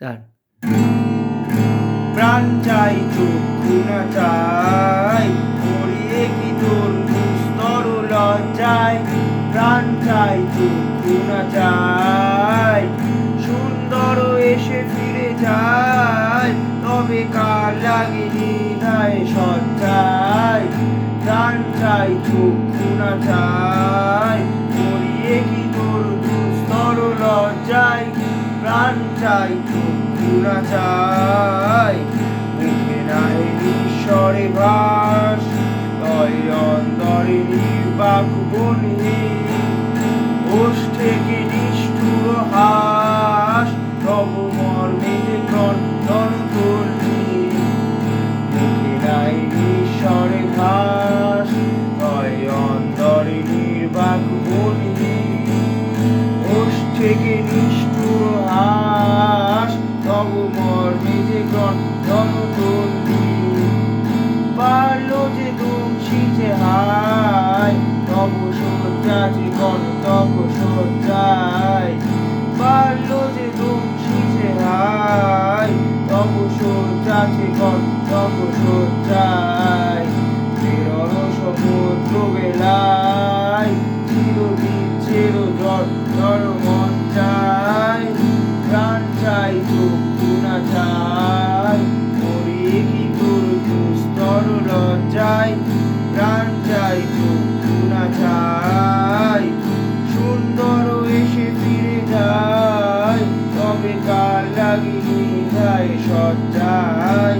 তার প্রাণ চাই চক্ষু না চাই মরিয়ে কি তোর দুস্তর লজ্জায় প্রাণ চাই চক্ষু না চাই সুন্দর এসে ফিরে যায় তবে কার লাগে নিধায় সজ্জায় প্রাণ চাই চক্ষু না চাই মরিয়ে কি তোর দুস্তর লজ্জায় প্রাণ চাই চক্ষু না চাই মুখে নাই ঈশ্বরে ভাস তয় অন্তরে নির্বাক বনে ওষ্ঠে নিষ্ঠুর হাস তব মর্মে যে ক্রন্দন করলি মুখে নাই ঈশ্বরে ভাস তয় অন্তরে নির্বাক বনে ওষ্ঠে নিষ্ঠুর হাস তব মর্মে যে ক্রন্দন করলি পারল যে দংশিতে হায় তব শয্যা যে কর্তব্য শয্যায় পারল যে দংশিতে হায় তব শয্যা যে কর্তব্য শয্যায় প্রেরণ সমুদ্র বেলায় চিরদিন চির জল মন চাই প্রাণ চাই চক্ষু না চাই মরিয়ে কি তোর দুস্তর লজ্জায় প্রাণ চাই চক্ষু না চাই সুন্দর এসে ফিরে যায় তবে কার লাগি নিধায় সজ্জায়